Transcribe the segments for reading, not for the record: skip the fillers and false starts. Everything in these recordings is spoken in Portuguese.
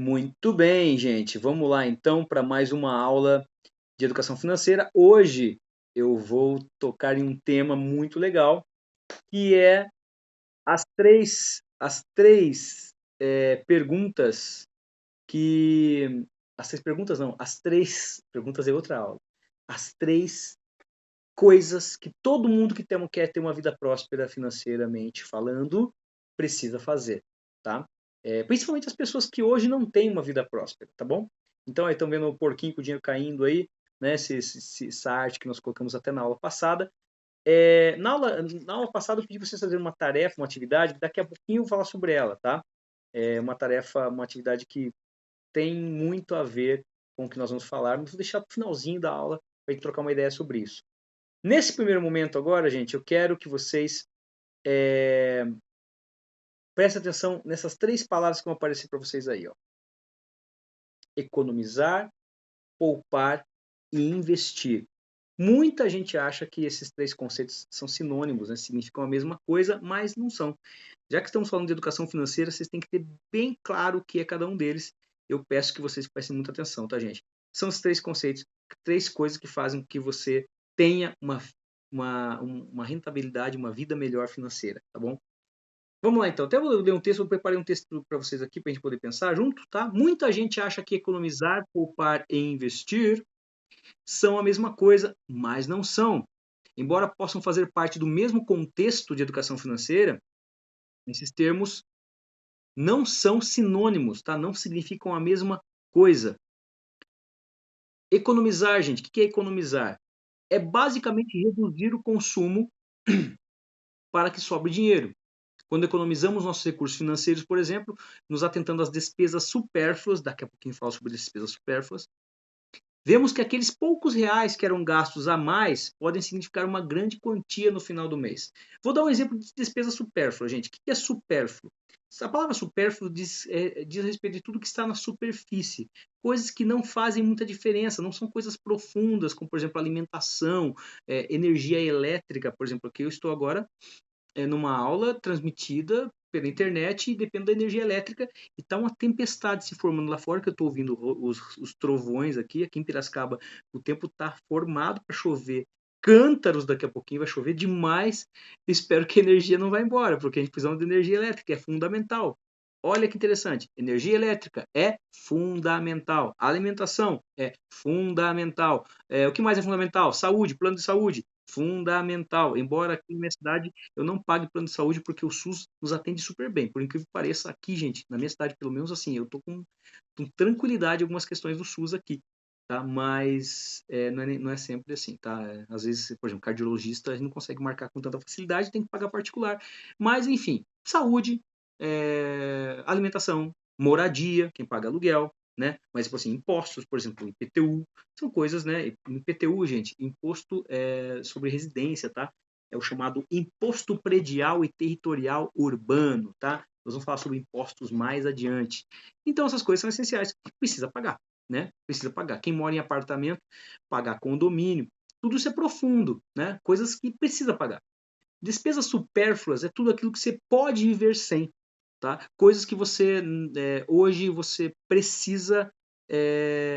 Muito bem, gente. Vamos lá então para mais uma aula de educação financeira. Hoje eu vou tocar em um tema muito legal, que é as três perguntas que. As três perguntas não, as três perguntas é outra aula. As três coisas que todo mundo que quer ter uma vida próspera financeiramente falando precisa fazer, tá? Principalmente as pessoas que hoje não têm uma vida próspera, tá bom? Então, aí estão vendo o porquinho com o dinheiro caindo aí, né? Essa arte que nós colocamos até na aula passada. Na aula passada eu pedi para vocês fazerem uma tarefa, uma atividade, daqui a pouquinho eu vou falar sobre ela, tá? É uma tarefa, uma atividade que tem muito a ver com o que nós vamos falar, mas vou deixar para o finalzinho da aula para a gente trocar uma ideia sobre isso. Nesse primeiro momento agora, gente, eu quero que vocês prestem atenção nessas três palavras que vão aparecer para vocês aí, ó. Economizar, poupar e investir. Muita gente acha que esses três conceitos são sinônimos, né? Significam a mesma coisa, mas não são. Já que estamos falando de educação financeira, vocês têm que ter bem claro o que é cada um deles. Eu peço que vocês prestem muita atenção, tá, gente? São os três conceitos, três coisas que fazem com que você tenha uma rentabilidade, uma vida melhor financeira, tá bom? Vamos lá então. Até vou ler um texto, eu preparei um texto para vocês aqui para a gente poder pensar junto, tá? Muita gente acha que economizar, poupar e investir são a mesma coisa, mas não são. Embora possam fazer parte do mesmo contexto de educação financeira, esses termos não são sinônimos, tá? Não significam a mesma coisa. Economizar, gente, o que é economizar? É basicamente reduzir o consumo para que sobre dinheiro. Quando economizamos nossos recursos financeiros, por exemplo, nos atentando às despesas supérfluas, daqui a pouquinho falo sobre despesas supérfluas, vemos que aqueles poucos reais que eram gastos a mais podem significar uma grande quantia no final do mês. Vou dar um exemplo de despesa supérflua, gente. O que é supérfluo? A palavra supérfluo diz respeito de tudo que está na superfície. Coisas que não fazem muita diferença, não são coisas profundas, como, por exemplo, alimentação, energia elétrica, por exemplo, que eu estou agora numa aula transmitida pela internet e depende da energia elétrica e tá uma tempestade se formando lá fora, que eu tô ouvindo os trovões aqui em Piracicaba, o tempo tá formado para chover cântaros, daqui a pouquinho vai chover demais, espero que a energia não vá embora, porque a gente precisa de energia elétrica, é fundamental. Olha que interessante, energia elétrica é fundamental, alimentação é fundamental, o que mais é fundamental? Saúde, plano de saúde, fundamental, embora aqui na minha cidade eu não pague plano de saúde porque o SUS nos atende super bem. Por incrível que pareça, aqui, gente, na minha cidade, pelo menos assim, eu tô com tranquilidade algumas questões do SUS aqui, tá? Mas não é sempre assim, tá? Às vezes, por exemplo, cardiologista a gente não consegue marcar com tanta facilidade, tem que pagar particular. Mas, enfim, saúde, alimentação, moradia, quem paga aluguel, né? Mas, tipo assim, impostos, por exemplo, IPTU, são coisas, né? IPTU, gente, imposto sobre residência, tá? É o chamado Imposto Predial e Territorial Urbano, tá? Nós vamos falar sobre impostos mais adiante. Então, essas coisas são essenciais, que precisa pagar, né? Precisa pagar. Quem mora em apartamento, pagar condomínio, tudo isso é profundo, né? Coisas que precisa pagar. Despesas supérfluas é tudo aquilo que você pode viver sem, tá? Coisas que hoje você precisa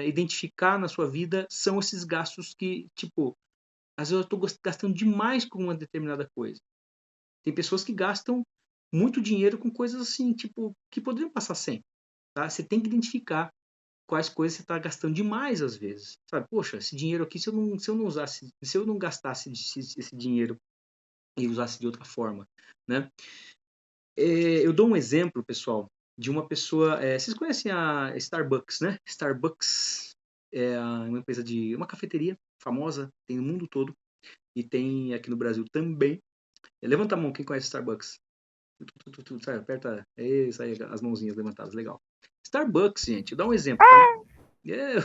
identificar na sua vida são esses gastos que, tipo, às vezes eu estou gastando demais com uma determinada coisa. Tem pessoas que gastam muito dinheiro com coisas assim, tipo, que poderiam passar sem. Tá? Você tem que identificar quais coisas você está gastando demais às vezes. Sabe, poxa, esse dinheiro aqui, se eu não gastasse esse dinheiro e usasse de outra forma, né? Eu dou um exemplo, pessoal, de uma pessoa. Vocês conhecem a Starbucks, né? Starbucks é uma empresa de uma cafeteria famosa, tem no mundo todo e tem aqui no Brasil também. Levanta a mão quem conhece Starbucks. Sai, aperta. Isso aí, as mãozinhas levantadas, legal. Starbucks, gente, dá um exemplo, tá? É,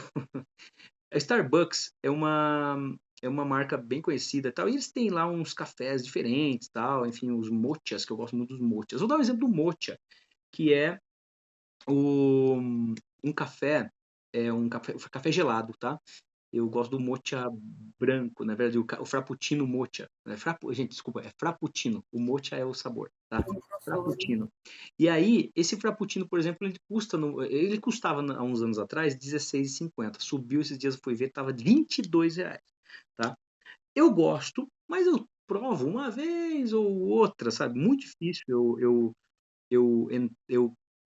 a Starbucks é uma marca bem conhecida, tal, e eles têm lá uns cafés diferentes, tal, enfim, os mochas, que eu gosto muito dos mochas. Vou dar um exemplo do mocha, que é um café, um café gelado, tá? Eu gosto do mocha branco, na verdade, o frappuccino mocha. Gente, desculpa, é frappuccino. O mocha é o sabor, tá? Frappuccino. E aí, esse frappuccino, por exemplo, ele custava há uns anos atrás R$16,50. Subiu esses dias, eu fui ver, tava R$22, tá? Eu gosto, mas eu provo uma vez ou outra, sabe? Muito difícil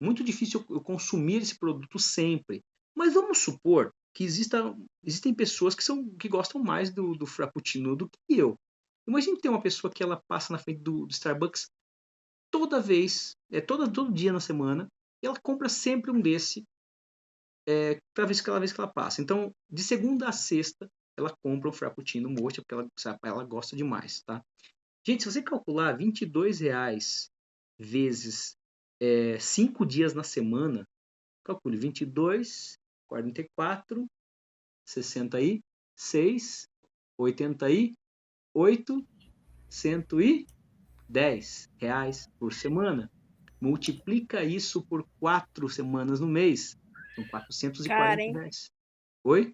muito difícil eu consumir esse produto sempre. Mas vamos supor que existem pessoas que gostam mais do Frappuccino do que eu. Imagine ter uma pessoa que ela passa na frente do Starbucks toda vez, todo dia na semana, e ela compra sempre um desse cada vez que ela passa. Então, de segunda a sexta, ela compra um Frappuccino Mocha, porque ela gosta demais, tá? Gente, se você calcular R$22 vezes 5 dias na semana, calcule 22, 44, 66, 88, R$110 por semana. Multiplica isso por 4 semanas no mês. São 440 Karen. reais. Oi?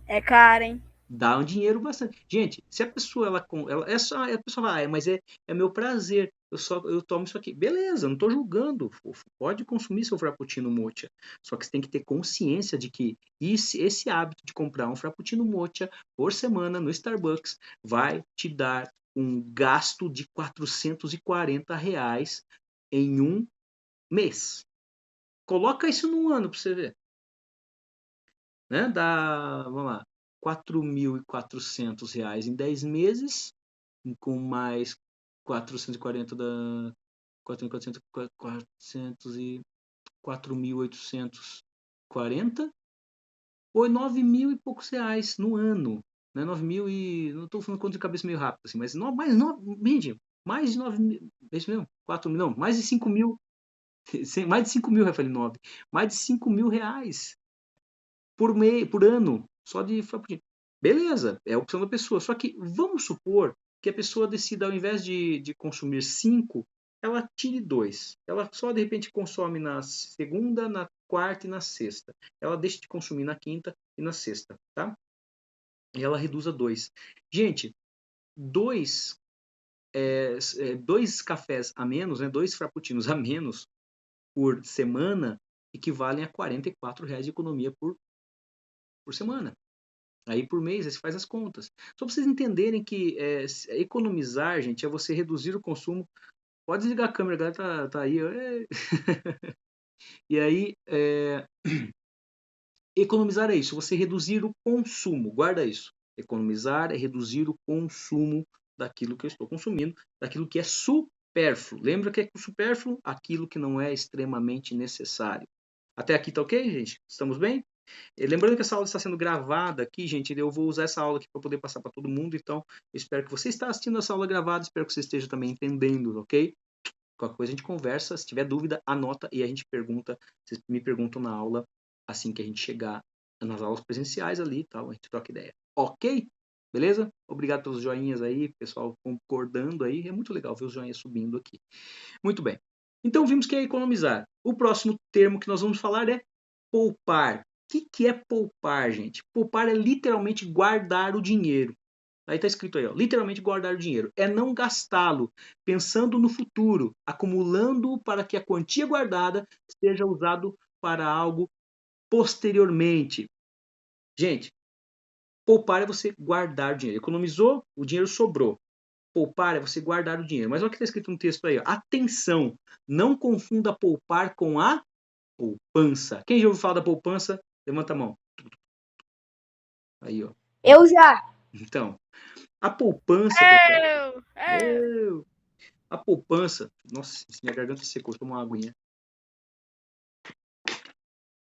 É Karen. Dá um dinheiro bastante. Gente, se a pessoa ela é só a pessoa vai, mas é meu prazer. Eu tomo isso aqui. Beleza, não estou julgando, fofo. Pode consumir seu frappuccino mocha. Só que você tem que ter consciência de que esse hábito de comprar um frappuccino mocha por semana no Starbucks vai te dar um gasto de R$440 em um mês. Coloca isso num ano para você ver. Né? Vamos lá, R$4.400 em 10 meses, com mais 440 da 4.400, 400 e 4.840, ou 9 mil e poucos reais no ano. Né? 9 mil e... Não estou falando conta de cabeça meio rápido, assim, mas gente, mais de 9 mil... É isso mesmo? 4 mil, não, mais de 5 mil... Mais de 5 mil, eu falei 9. Mais de 5 mil reais por ano, só de frappuccino. Beleza, é a opção da pessoa. Só que vamos supor que a pessoa decida, ao invés de consumir 5, ela tire 2. Ela só de repente consome na segunda, na quarta e na sexta. Ela deixa de consumir na quinta e na sexta, tá? E ela reduz a 2. Gente, dois, dois cafés a menos, né, 2 frappuccinos a menos por semana equivalem a R$44 de economia por semana. Aí por mês, aí você faz as contas. Só para vocês entenderem que economizar, gente, é você reduzir o consumo. Pode desligar a câmera, a galera tá aí. E aí, economizar é isso, você reduzir o consumo. Guarda isso. Economizar é reduzir o consumo daquilo que eu estou consumindo, daquilo que é supérfluo. Lembra que é supérfluo? Aquilo que não é extremamente necessário. Até aqui tá ok, gente? Estamos bem? Lembrando que essa aula está sendo gravada aqui, gente, eu vou usar essa aula aqui para poder passar para todo mundo, então eu espero que você esteja assistindo essa aula gravada, espero que você esteja também entendendo, ok? Qualquer coisa a gente conversa, se tiver dúvida, anota e a gente pergunta, vocês me perguntam na aula, assim que a gente chegar nas aulas presenciais ali e tal, a gente troca ideia. Ok? Beleza? Obrigado pelos joinhas aí, pessoal concordando aí, é muito legal ver os joinhas subindo aqui. Muito bem. Então vimos que é economizar. O próximo termo que nós vamos falar é poupar. O que é poupar, gente? Poupar é literalmente guardar o dinheiro. Aí está escrito aí, ó, literalmente guardar o dinheiro. É não gastá-lo, pensando no futuro, acumulando para que a quantia guardada seja usado para algo posteriormente. Gente, poupar é você guardar o dinheiro. Economizou, o dinheiro sobrou. Poupar é você guardar o dinheiro. Mas olha o que está escrito no texto aí, ó. Atenção, não confunda poupar com a poupança. Quem já ouviu falar da poupança? Levanta a mão. Aí, ó. Eu já. Então, a poupança, pessoal. Eu. A poupança. Nossa, minha garganta secou. Toma uma aguinha.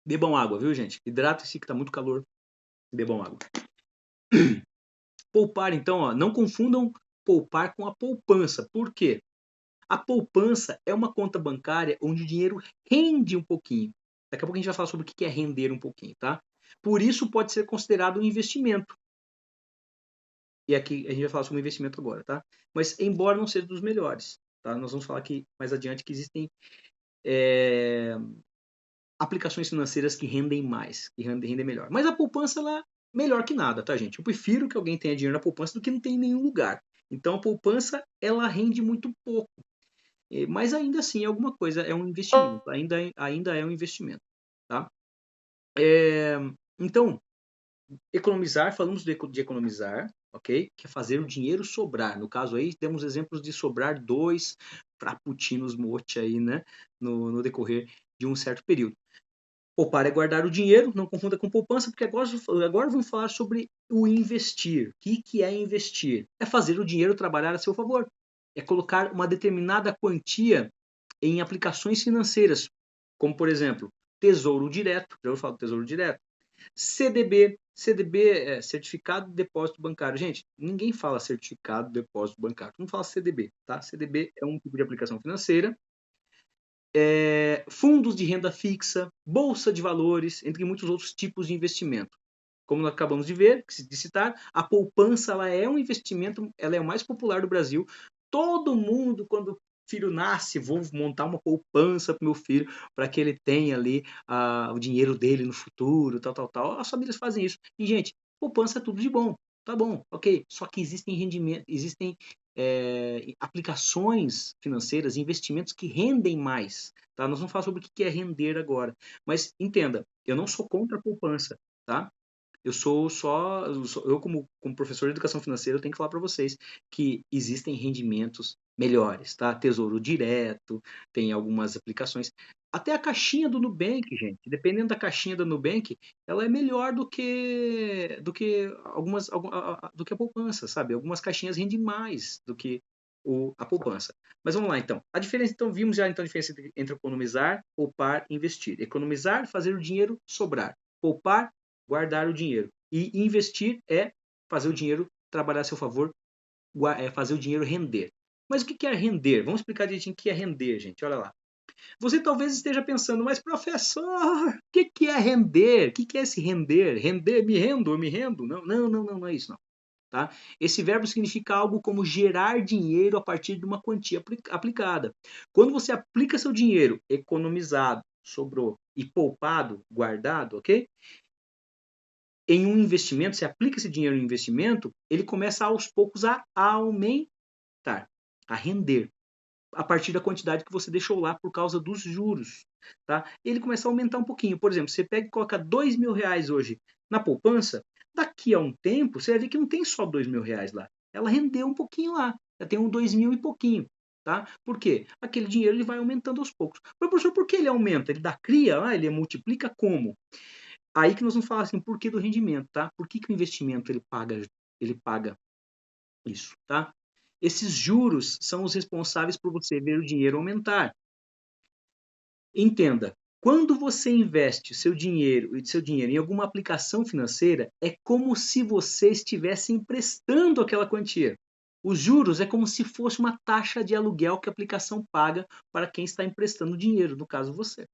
Bebam água, viu, gente? Hidrata-se que tá muito calor. Bebam água. Poupar, então, ó, não confundam poupar com a poupança. Por quê? A poupança é uma conta bancária onde o dinheiro rende um pouquinho. Daqui a pouco a gente vai falar sobre o que é render um pouquinho, tá? Por isso pode ser considerado um investimento. E aqui a gente vai falar sobre investimento agora, tá? Mas embora não seja dos melhores, tá? Nós vamos falar aqui mais adiante que existem aplicações financeiras que rendem mais, que rendem melhor. Mas a poupança, ela melhor que nada, tá, gente? Eu prefiro que alguém tenha dinheiro na poupança do que não tem em nenhum lugar. Então, a poupança, ela rende muito pouco. Mas ainda assim, é alguma coisa, é um investimento. Ainda é um investimento, tá? Então, economizar, falamos de economizar, ok? Que é fazer o dinheiro sobrar. No caso aí, temos exemplos de sobrar 2 frappuccinos mochi aí, né? No decorrer de um certo período. Poupar é guardar o dinheiro, não confunda com poupança, porque agora vamos falar sobre o investir. O que é investir? É fazer o dinheiro trabalhar a seu favor. É colocar uma determinada quantia em aplicações financeiras, como por exemplo, Tesouro Direto, já ouviu falar do Tesouro Direto? CDB é Certificado de Depósito Bancário. Gente, ninguém fala Certificado de Depósito Bancário, não fala CDB, tá? CDB é um tipo de aplicação financeira. Fundos de renda fixa, bolsa de valores, entre muitos outros tipos de investimento. Como nós acabamos de ver, de citar, a poupança ela é um investimento, ela é o mais popular do Brasil. Todo mundo, quando o filho nasce, vou montar uma poupança para o meu filho, para que ele tenha ali o dinheiro dele no futuro, tal. As famílias fazem isso. E, gente, poupança é tudo de bom. Tá bom, ok. Só que existem rendimentos, existem aplicações financeiras, investimentos que rendem mais. Tá? Nós vamos falar sobre o que é render agora. Mas entenda, eu não sou contra a poupança. Tá? Eu como professor de educação financeira, eu tenho que falar para vocês que existem rendimentos melhores, tá? Tesouro Direto, tem algumas aplicações. Até a caixinha do Nubank, gente, dependendo da caixinha do Nubank, ela é melhor do que do que a poupança, sabe? Algumas caixinhas rendem mais do que a poupança. Mas vamos lá, então. A diferença, então, vimos já então a diferença entre economizar, poupar e investir. Economizar, fazer o dinheiro sobrar. Poupar, guardar o dinheiro. E investir é fazer o dinheiro trabalhar a seu favor, fazer o dinheiro render. Mas o que é render? Vamos explicar direitinho o que é render, gente. Olha lá. Você talvez esteja pensando, mas professor, o que é render? O que é esse render? Render, me rendo, eu me rendo? Não é isso não. Tá? Esse verbo significa algo como gerar dinheiro a partir de uma quantia aplicada. Quando você aplica seu dinheiro economizado, sobrou e poupado, guardado, ok? Em um investimento, você aplica esse dinheiro em investimento, ele começa aos poucos a aumentar, a render, a partir da quantidade que você deixou lá por causa dos juros. Tá? Ele começa a aumentar um pouquinho. Por exemplo, você pega e coloca R$ 2.000 hoje na poupança, daqui a um tempo você vai ver que não tem só R$ 2.000 lá. Ela rendeu um pouquinho lá, já tem um 2.000 e pouquinho. Tá? Por quê? Aquele dinheiro ele vai aumentando aos poucos. Mas, professor, por que ele aumenta? Ele dá cria? Ele multiplica como? Aí que nós vamos falar assim, por que do rendimento, tá? Por que o investimento ele paga isso, tá? Esses juros são os responsáveis por você ver o dinheiro aumentar. Entenda, quando você investe seu dinheiro em alguma aplicação financeira, é como se você estivesse emprestando aquela quantia. Os juros é como se fosse uma taxa de aluguel que a aplicação paga para quem está emprestando dinheiro, no caso você.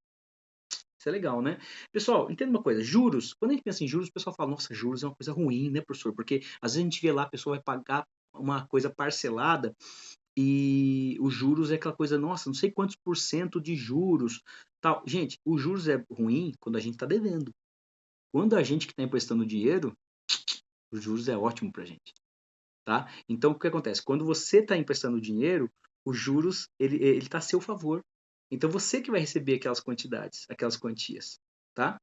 Isso é legal, né? Pessoal, entenda uma coisa, juros, quando a gente pensa em juros, o pessoal fala, nossa, juros é uma coisa ruim, né, professor? Porque às vezes a gente vê lá, a pessoa vai pagar uma coisa parcelada e os juros é aquela coisa, nossa, não sei quantos por cento de juros, tal. Gente, os juros é ruim quando a gente está devendo. Quando a gente que está emprestando dinheiro, os juros é ótimo pra gente, tá? Então, o que acontece? Quando você está emprestando dinheiro, os juros, ele está a seu favor. Então, você que vai receber aquelas quantidades, aquelas quantias, tá?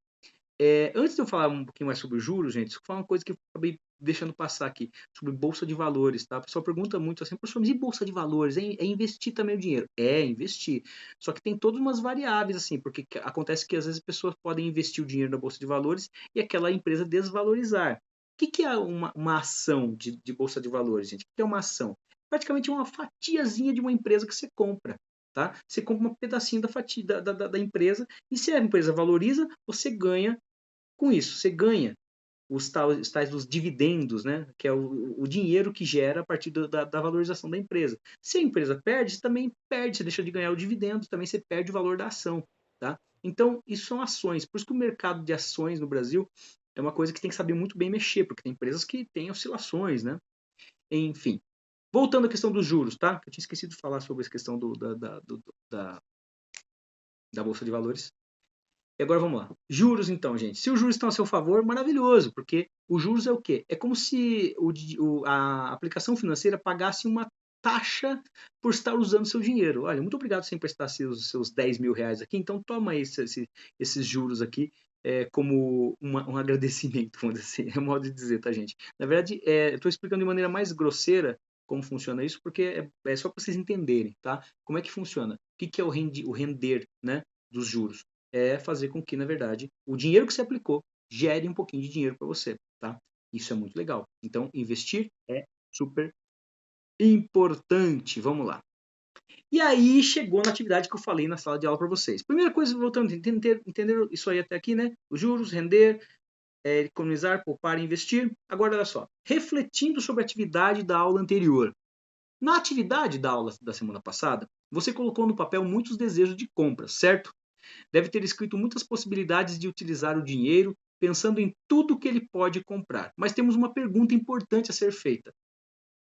Antes de eu falar um pouquinho mais sobre os juros, gente, isso foi uma coisa que eu acabei deixando passar aqui, sobre bolsa de valores, tá? O pessoal pergunta muito assim, professor, mas e bolsa de valores? É investir também o dinheiro? É investir. Só que tem todas umas variáveis, assim, porque acontece que às vezes as pessoas podem investir o dinheiro na bolsa de valores e aquela empresa desvalorizar. O que é uma ação de bolsa de valores, gente? O que é uma ação? Praticamente uma fatiazinha de uma empresa que você compra. Tá? Você compra um pedacinho da fatia da empresa e se a empresa valoriza, você ganha com isso. Você ganha os tais dos dividendos, né? Que é o dinheiro que gera a partir da valorização da empresa. Se a empresa perde, você também perde, você deixa de ganhar o dividendo, também você perde o valor da ação. Tá? Então, isso são ações. Por isso que o mercado de ações no Brasil é uma coisa que tem que saber muito bem mexer, porque tem empresas que têm oscilações, né? Enfim. Voltando à questão dos juros, tá? Eu tinha esquecido de falar sobre essa questão da Bolsa de Valores. E agora vamos lá. Juros, então, gente. Se os juros estão a seu favor, maravilhoso, porque O juros é o quê? É como se a aplicação financeira pagasse uma taxa por estar usando seu dinheiro. Olha, muito obrigado por você emprestar seus 10 mil reais aqui, então toma aí esses juros aqui como um agradecimento, vamos dizer assim, é um modo de dizer, tá, gente? Na verdade, eu estou explicando de maneira mais grosseira como funciona isso, porque é só para vocês entenderem, tá? Como é que funciona? O que é o render, né, dos juros? É fazer com que, na verdade, o dinheiro que você aplicou gere um pouquinho de dinheiro para você, tá? Isso é muito legal. Então, investir é super importante. Vamos lá. E aí chegou na atividade que eu falei na sala de aula para vocês. Primeira coisa, voltando, entenderam isso aí até aqui, né? Os juros, render, economizar, poupar e investir. Agora, olha só. Refletindo sobre a atividade da aula anterior. Na atividade da aula da semana passada, você colocou no papel muitos desejos de compra, certo? Deve ter escrito muitas possibilidades de utilizar o dinheiro, pensando em tudo que ele pode comprar. Mas temos uma pergunta importante a ser feita.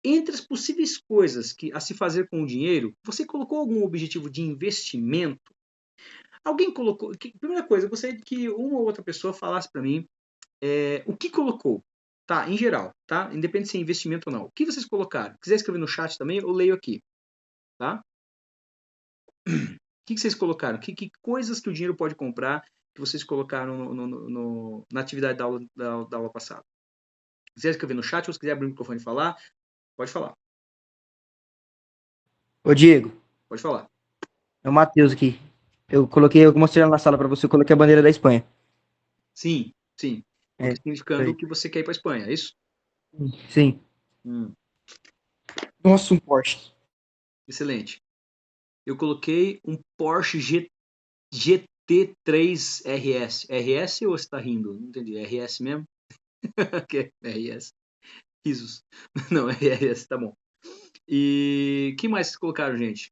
Entre as possíveis coisas a se fazer com o dinheiro, você colocou algum objetivo de investimento? Alguém colocou. Primeira coisa, eu gostaria que uma ou outra pessoa falasse para mim o que colocou. Tá, em geral, tá? Independente se é investimento ou não. O que vocês colocaram? Quiser escrever no chat também, eu leio aqui. Tá? O que vocês colocaram? Que coisas que o dinheiro pode comprar que vocês colocaram na atividade da aula passada? Se quiser escrever no chat ou se quiser abrir o microfone e falar, pode falar. Ô, Diego, Pode falar. é o Matheus aqui. Eu mostrei lá na sala pra você, eu coloquei a bandeira da Espanha. Sim, sim. É, Significando que você quer ir para a Espanha, é isso? sim. Nossa, um Porsche. Excelente. Eu coloquei um Porsche GT3 RS. RS ou você está rindo? Não entendi. RS mesmo? Que é RS. Risos. Não, RS, tá bom. E que mais vocês colocaram, gente?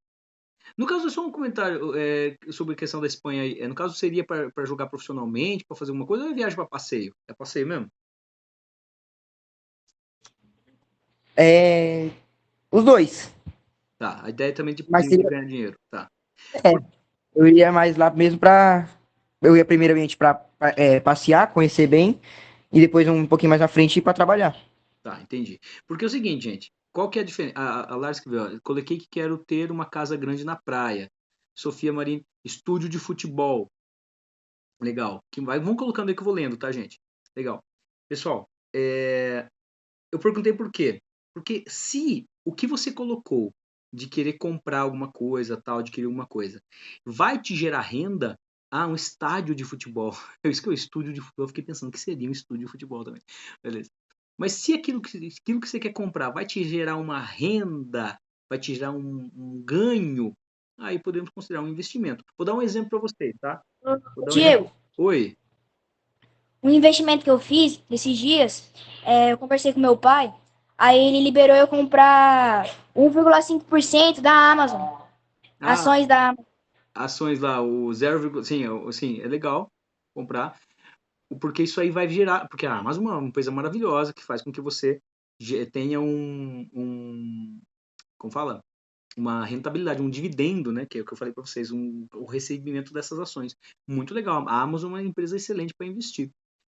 No caso, é só um comentário sobre a questão da Espanha aí. No caso, seria para jogar profissionalmente, para fazer alguma coisa, ou é viagem para passeio? É passeio mesmo? Os dois. Tá. A ideia também de Mas seria, ganhar dinheiro. Tá. é, eu iria mais lá mesmo pra. Eu ia primeiramente pra passear, conhecer bem, e depois um pouquinho mais à frente ir pra trabalhar. Tá, entendi. Porque é o seguinte, gente. Qual que é a diferença? A Lara escreveu, ó, coloquei que quero ter uma casa grande na praia. Sofia Marim, estúdio de futebol. Legal. Vão colocando aí que eu vou lendo, tá, gente? Legal. Pessoal, eu perguntei por quê. Porque se o que você colocou de querer comprar alguma coisa, tal, adquirir alguma coisa, vai te gerar renda, um estádio de futebol. Eu escrevi estúdio de futebol, eu fiquei pensando que seria um estúdio de futebol também. Beleza. Mas se aquilo que você quer comprar vai te gerar uma renda, vai te gerar um ganho, aí podemos considerar um investimento. Vou dar um exemplo para vocês, tá? Vou dar um exemplo. Diego, Oi. um investimento que eu fiz esses dias, eu conversei com meu pai, aí ele liberou eu comprar 1,5% da Amazon, Ah, ações da Amazon. ações lá, o 0, sim, é legal comprar, porque isso aí vai gerar, porque a Amazon é uma empresa maravilhosa que faz com que você tenha como fala? Uma rentabilidade, um dividendo, né, que é o que eu falei para vocês, o recebimento dessas ações. Muito legal. A Amazon é uma empresa excelente para investir.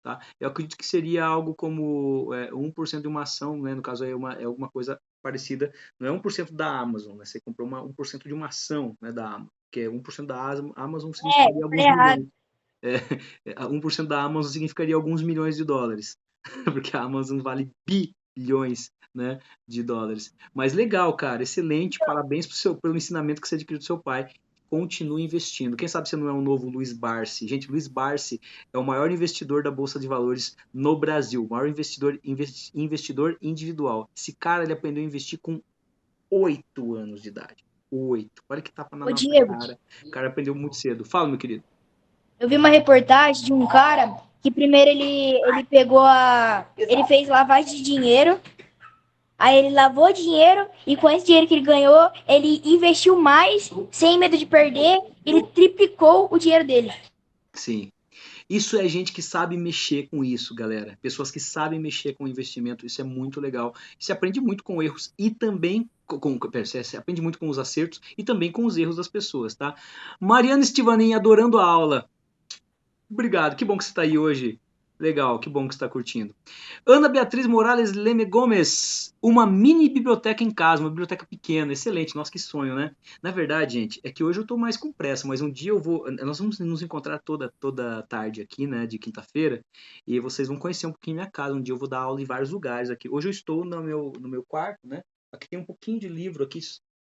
Tá? Eu acredito que seria algo como 1% de uma ação, né? No caso é alguma coisa parecida, não é 1% da Amazon, né? Você comprou 1% de uma ação, né, da Amazon, que é 1% da Amazon significaria Eu falei alguns errado. milhões. 1% da Amazon significaria alguns milhões de dólares, porque a Amazon vale bilhões, né, de dólares. Mas legal, cara, excelente, parabéns pelo ensinamento que você adquiriu do seu pai. Continue investindo. Quem sabe você não é um novo Luiz Barsi. Gente, Luiz Barsi é o maior investidor da Bolsa de Valores no Brasil, o maior investidor individual. Esse cara, ele aprendeu a investir com 8 anos de idade. 8. Olha que tapa na Ô, nossa Diego, cara. O cara aprendeu muito cedo. Fala, meu querido. eu vi uma reportagem de um cara que primeiro ele pegou ele fez lavagem de dinheiro, aí ele lavou dinheiro e com esse dinheiro que ele ganhou, ele investiu mais, sem medo de perder, ele triplicou o dinheiro dele. Sim. Isso é gente que sabe mexer com isso, galera. Pessoas que sabem mexer com investimento. Isso é muito legal. Você aprende muito com erros e também você aprende muito com os acertos e também com os erros das pessoas, tá? Mariana Estivanin, adorando a aula. Obrigado. Que bom que você está aí hoje. Legal, que bom que você está curtindo. Ana Beatriz Morales Leme Gomes, uma mini biblioteca em casa, uma biblioteca pequena, excelente, nossa, que sonho, né? Na verdade, gente, é que hoje eu estou mais com pressa, mas um dia nós vamos nos encontrar toda tarde aqui, né, de quinta-feira, e vocês vão conhecer um pouquinho minha casa, um dia eu vou dar aula em vários lugares aqui. Hoje eu estou no meu quarto, né, aqui tem um pouquinho de livro aqui,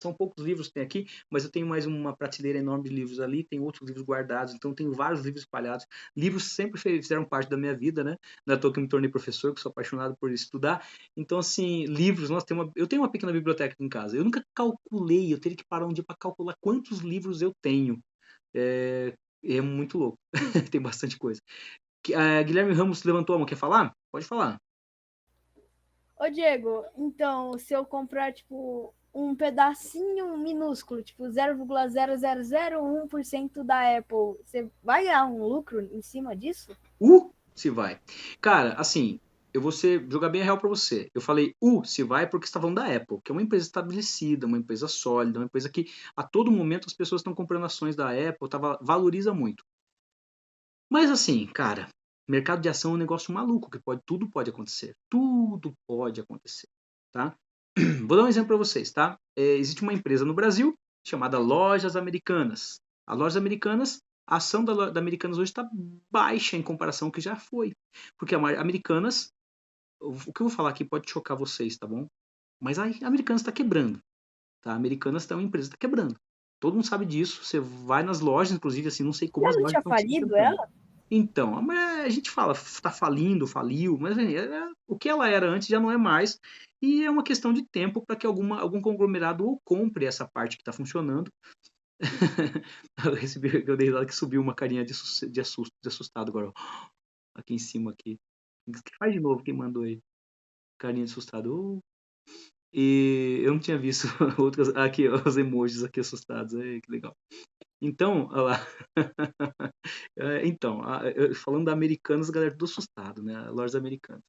são poucos livros que tem aqui, mas eu tenho mais uma prateleira enorme de livros ali, tem outros livros guardados, então eu tenho vários livros espalhados. Livros sempre fizeram parte da minha vida, né? Não é à toa que eu me tornei professor, que sou apaixonado por estudar. Então, assim, livros, eu tenho uma pequena biblioteca aqui em casa. Eu nunca calculei, eu teria que parar um dia para calcular quantos livros eu tenho. É muito louco. Tem bastante coisa. Guilherme Ramos levantou a mão, quer falar? Pode falar. Ô, Diego, então, se eu comprar, tipo, um pedacinho minúsculo, tipo 0,0001% da Apple, você vai ganhar um lucro em cima disso? Se vai. Cara, assim, eu vou jogar bem a real pra você. Eu falei se vai porque você tá falando da Apple, que é uma empresa estabelecida, uma empresa sólida, uma empresa que a todo momento as pessoas estão comprando ações da Apple, valoriza muito. Mas assim, cara, mercado de ação é um negócio maluco, que tudo pode acontecer. Tudo pode acontecer, tá? Vou dar um exemplo para vocês, tá? Existe uma empresa no Brasil chamada Lojas Americanas. A Lojas Americanas, a ação da Americanas hoje está baixa em comparação ao que já foi. Porque a Americanas, o que eu vou falar aqui pode chocar vocês, tá bom? Mas a Americanas está quebrando, tá? A Americanas é uma empresa que está quebrando. Todo mundo sabe disso. Você vai nas lojas, inclusive, assim, não sei como Já as não lojas tinha estão se falido sustentando. ela? Então, a gente fala, tá falindo, faliu, mas o que ela era antes já não é mais, e é uma questão de tempo para que algum conglomerado ou compre essa parte que está funcionando. Eu dei lá que subiu uma carinha de assustado agora, aqui em cima aqui. Faz de novo quem mandou aí. Carinha de assustado. E eu não tinha visto outras, aqui, os emojis aqui assustados, aí, que legal. Então, olha lá. Então, falando da Americanas, a galera tudo assustado, né? Lojas Americanas.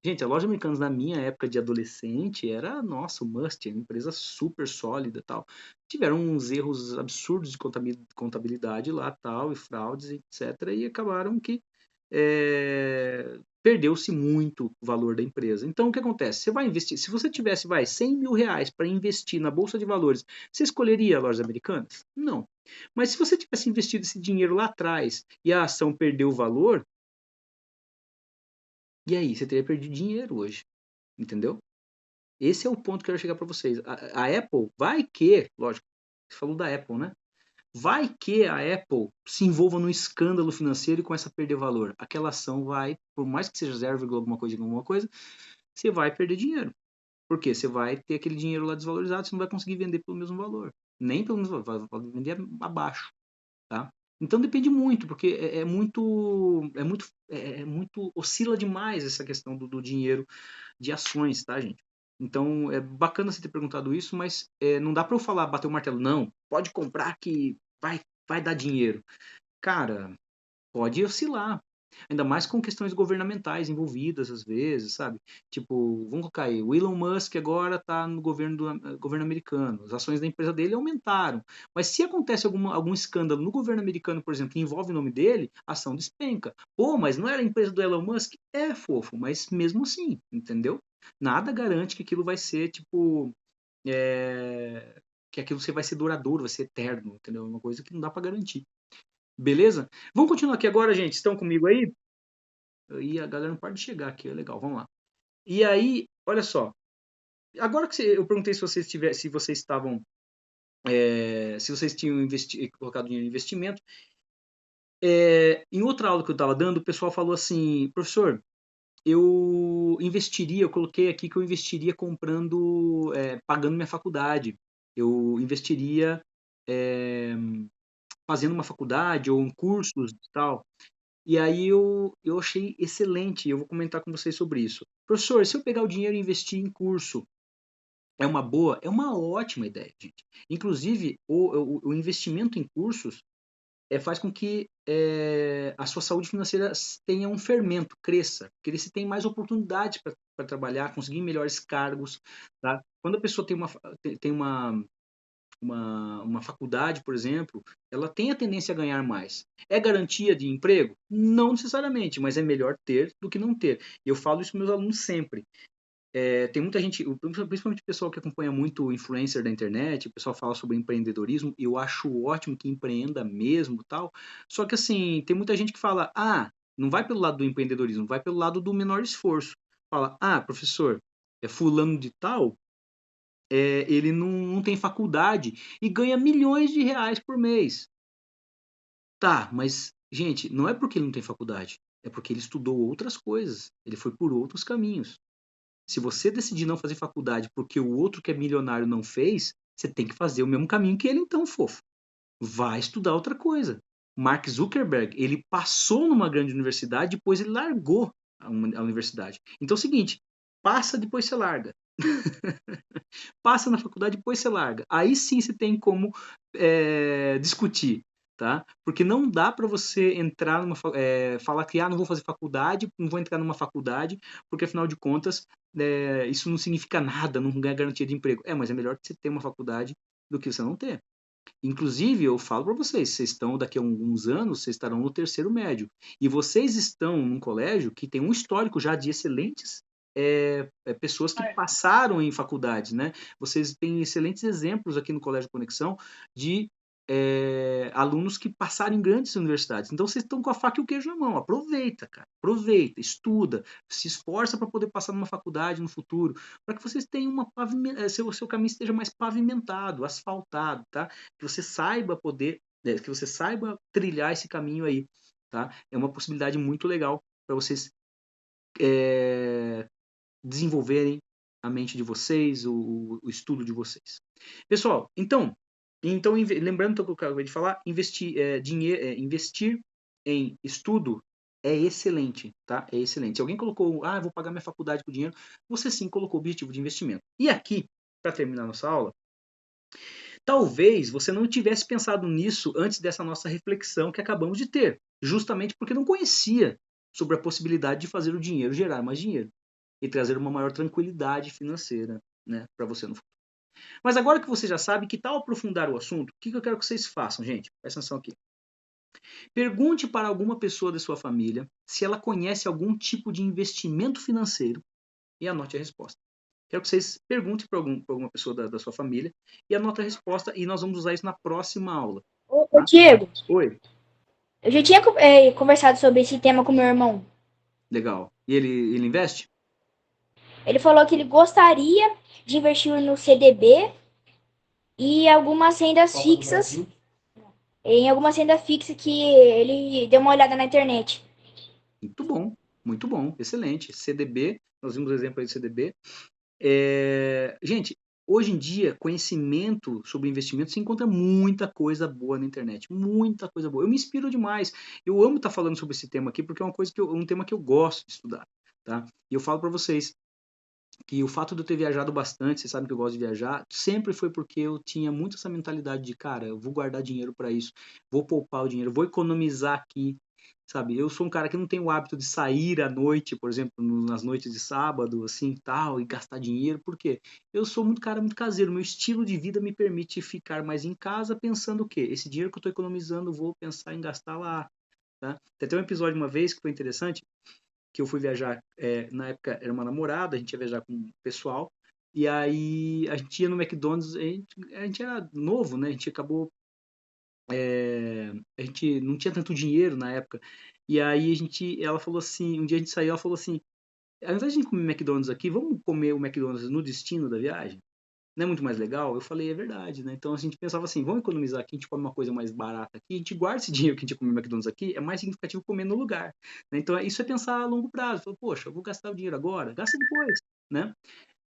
Gente, a loja Americanas na minha época de adolescente era, nossa, o Must, uma empresa super sólida e tal. Tiveram uns erros absurdos de contabilidade lá, tal, e fraudes, etc. E acabaram que perdeu-se muito o valor da empresa. Então, o que acontece? Você vai investir, se você tivesse, 100 mil reais para investir na Bolsa de Valores, você escolheria lojas americanas? Não. Mas se você tivesse investido esse dinheiro lá atrás e a ação perdeu o valor, e aí? Você teria perdido dinheiro hoje, entendeu? Esse é o ponto que eu quero chegar para vocês. A Apple, lógico, você falou da Apple, né? Vai que a Apple se envolva num escândalo financeiro e começa a perder valor. Aquela ação vai, por mais que seja 0, alguma coisa, você vai perder dinheiro. Por quê? Você vai ter aquele dinheiro lá desvalorizado, você não vai conseguir vender pelo mesmo valor. Nem pelo mesmo valor, vai vender abaixo, tá? Então depende muito, porque muito, oscila demais essa questão do dinheiro de ações, tá, gente? Então, é bacana você ter perguntado isso, mas não dá para eu falar, bater o martelo, não, pode comprar que vai dar dinheiro. Cara, pode oscilar. Ainda mais com questões governamentais envolvidas, às vezes, sabe? Tipo, vamos colocar aí, o Elon Musk agora está no governo americano. As ações da empresa dele aumentaram. Mas se acontece algum escândalo no governo americano, por exemplo, que envolve o nome dele, a ação despenca. Pô, mas não era a empresa do Elon Musk? É, fofo, mas mesmo assim, entendeu? Nada garante que aquilo vai ser, tipo, que aquilo vai ser duradouro, vai ser eterno, entendeu? Uma coisa que não dá para garantir. Beleza? Vamos continuar aqui agora, gente. Estão comigo aí? E a galera não para de chegar aqui, é legal, vamos lá. E aí, olha só. Agora que eu perguntei se vocês estavam, se vocês tinham colocado dinheiro em investimento, em outra aula que eu estava dando, o pessoal falou assim, professor, eu coloquei aqui que eu investiria pagando minha faculdade. Eu investiria fazendo uma faculdade ou em cursos e tal. E aí eu achei excelente, eu vou comentar com vocês sobre isso. Professor, se eu pegar o dinheiro e investir em curso, é uma boa? É uma ótima ideia, gente. Inclusive, o investimento em cursos faz com que a sua saúde financeira tenha um fermento, cresça, porque você tem mais oportunidades para trabalhar, conseguir melhores cargos. Tá? Quando a pessoa tem uma uma faculdade, por exemplo, ela tem a tendência a ganhar mais. É garantia de emprego? Não necessariamente, mas é melhor ter do que não ter. E eu falo isso para meus alunos sempre. Tem muita gente, principalmente o pessoal que acompanha muito o influencer da internet, o pessoal fala sobre empreendedorismo, e eu acho ótimo que empreenda mesmo, tal. Só que assim, tem muita gente que fala: "Ah, não vai pelo lado do empreendedorismo, vai pelo lado do menor esforço". Fala: "Ah, professor, é fulano de tal, ele não tem faculdade e ganha milhões de reais por mês". Tá, mas gente, não é porque ele não tem faculdade, é porque ele estudou outras coisas, ele foi por outros caminhos. Se você decidir não fazer faculdade porque o outro que é milionário não fez, você tem que fazer o mesmo caminho que ele então, fofo. Vai estudar outra coisa. Mark Zuckerberg, ele passou numa grande universidade, depois ele largou a universidade. Então é o seguinte, passa, depois você larga. Passa na faculdade, depois você larga. Aí sim você tem como discutir, tá? Porque não dá para você entrar falar que não vou fazer faculdade, não vou entrar numa faculdade, porque afinal de contas isso não significa nada, não ganha garantia de emprego. Mas é melhor que você ter uma faculdade do que você não ter. Inclusive, eu falo para vocês estão daqui a alguns anos, vocês estarão no terceiro médio. E vocês estão num colégio que tem um histórico já de excelentes pessoas que passaram em faculdades, né? Vocês têm excelentes exemplos aqui no Colégio Conexão de alunos que passaram em grandes universidades. Então, vocês estão com a faca e o queijo na mão. Aproveita, cara. Aproveita, estuda, se esforça para poder passar numa faculdade no futuro, para que vocês tenham seu caminho esteja mais pavimentado, asfaltado, tá? Que você saiba que você saiba trilhar esse caminho aí, tá? É uma possibilidade muito legal para vocês desenvolverem a mente de vocês, o estudo de vocês. Pessoal, então lembrando que eu acabei de falar, investir em estudo é excelente, tá? É excelente. Se alguém colocou, vou pagar minha faculdade com dinheiro, você sim colocou o objetivo de investimento. E aqui, para terminar nossa aula, talvez você não tivesse pensado nisso antes dessa nossa reflexão que acabamos de ter, justamente porque não conhecia sobre a possibilidade de fazer o dinheiro gerar mais dinheiro e trazer uma maior tranquilidade financeira, né, para você no futuro. Mas agora que você já sabe, que tal aprofundar o assunto? O que eu quero que vocês façam, gente? Presta atenção aqui. Pergunte para alguma pessoa da sua família se ela conhece algum tipo de investimento financeiro e anote a resposta. Quero que vocês perguntem para alguma pessoa da sua família e anote a resposta e nós vamos usar isso na próxima aula. Ô, Diego, Oi. eu já tinha conversado sobre esse tema com meu irmão. Legal. E ele investe? Ele falou que ele gostaria de investir no CDB e algumas rendas fixas. Em alguma renda fixa que ele deu uma olhada na internet. Muito bom, excelente. CDB, nós vimos o exemplo aí de CDB. Gente, hoje em dia, conhecimento sobre investimento, se encontra muita coisa boa na internet, muita coisa boa. Eu me inspiro demais. Eu amo estar falando sobre esse tema aqui, porque é um tema que eu gosto de estudar, tá? E eu falo para vocês que o fato de eu ter viajado bastante, vocês sabem que eu gosto de viajar, sempre foi porque eu tinha muito essa mentalidade de, cara, eu vou guardar dinheiro para isso, vou poupar o dinheiro, vou economizar aqui, sabe? Eu sou um cara que não tem o hábito de sair à noite, por exemplo, nas noites de sábado, assim, tal, e gastar dinheiro, por quê? Eu sou muito caseiro, meu estilo de vida me permite ficar mais em casa pensando o quê? Esse dinheiro que eu estou economizando, vou pensar em gastar lá, tá? Tem até um episódio uma vez que foi interessante, que eu fui viajar, na época era uma namorada, a gente ia viajar com o pessoal, e aí a gente ia no McDonald's, a gente era novo, né? A gente acabou, a gente não tinha tanto dinheiro na época, e aí ela falou assim, um dia a gente saiu, ela falou assim, ao invés de a gente comer McDonald's aqui, vamos comer o McDonald's no destino da viagem? Não é muito mais legal? Eu falei, é verdade, né? Então a gente pensava assim, vamos economizar aqui, a gente come uma coisa mais barata aqui, a gente guarda esse dinheiro que a gente come no McDonald's aqui, é mais significativo comer no lugar, né? Então isso é pensar a longo prazo. Falo, poxa, eu vou gastar o dinheiro agora, gasta depois, né?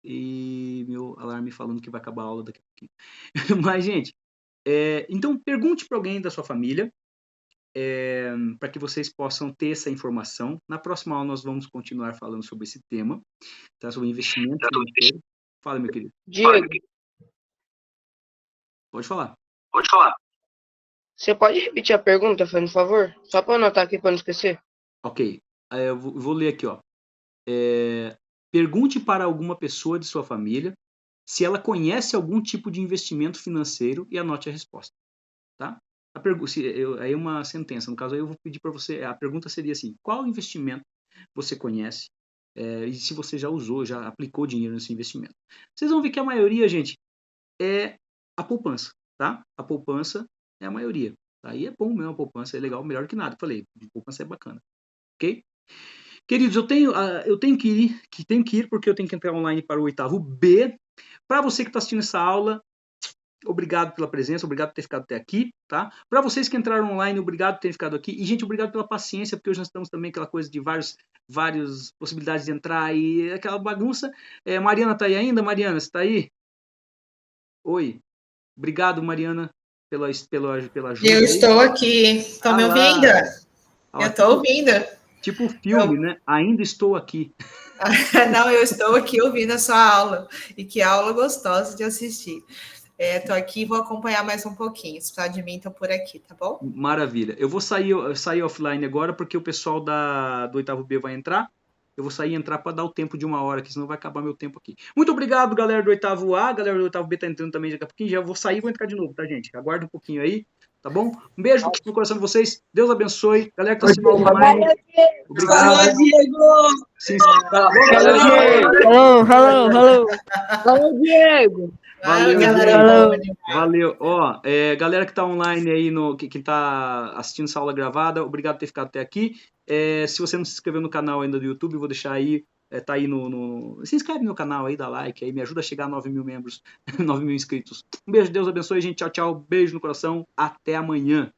E meu alarme falando que vai acabar a aula daqui a pouquinho. Mas, gente, então pergunte para alguém da sua família, para que vocês possam ter essa informação. Na próxima aula nós vamos continuar falando sobre esse tema, tá? Sobre investimento financeiro. Fala, meu querido. Diego, Pode falar. você pode repetir a pergunta, por favor? Só para anotar aqui para não esquecer. Ok. Eu vou ler aqui, ó. Pergunte para alguma pessoa de sua família se ela conhece algum tipo de investimento financeiro e anote a resposta, tá? Aí é uma sentença, no caso aí eu vou pedir para você, a pergunta seria assim, qual investimento você conhece e se você já usou, já aplicou dinheiro nesse investimento? Vocês vão ver que a maioria, gente, é a poupança, tá? A poupança é a maioria. Aí é bom mesmo, a poupança é legal, melhor que nada. Falei, a poupança é bacana, ok? Queridos, eu tenho que ir porque eu tenho que entrar online para o 8º B. Para você que está assistindo essa aula, obrigado pela presença, obrigado por ter ficado até aqui, tá? Para vocês que entraram online, obrigado por terem ficado aqui. E, gente, obrigado pela paciência, porque hoje nós estamos também aquela coisa de várias possibilidades de entrar e aquela bagunça. Mariana tá aí ainda? Mariana, você tá aí? Oi. Obrigado, Mariana, pela ajuda. Eu estou aqui. Estão me ouvindo? Eu estou ouvindo. Tipo filme, né? Ainda estou aqui. Não, eu estou aqui ouvindo a sua aula. E que aula gostosa de assistir. Estou aqui e vou acompanhar mais um pouquinho. Se precisar de mim, estou por aqui, tá bom? Maravilha. Eu vou sair offline agora, porque o pessoal do 8º B vai entrar. Eu vou sair e entrar para dar o tempo de 1 hora, que senão vai acabar meu tempo aqui. Muito obrigado, galera do 8º A. Galera do 8º B tá entrando também daqui a pouquinho. Já vou sair e vou entrar de novo, tá, gente? Aguarda um pouquinho aí, tá bom? Um beijo no coração de vocês. Deus abençoe. Galera que tá assistindo online. Obrigado. Falou, Diego! Falou, Diego! Falou! Falou, Diego! Valeu, galera. Valeu. Ó, galera que tá online aí, que tá assistindo essa aula gravada, obrigado por ter ficado até aqui. Se você não se inscreveu no canal ainda do YouTube, eu vou deixar aí, tá aí se inscreve no canal aí, dá like aí, me ajuda a chegar a 9.000 membros, 9.000 inscritos. Um beijo, Deus abençoe, gente. Tchau, tchau. Beijo no coração. Até amanhã.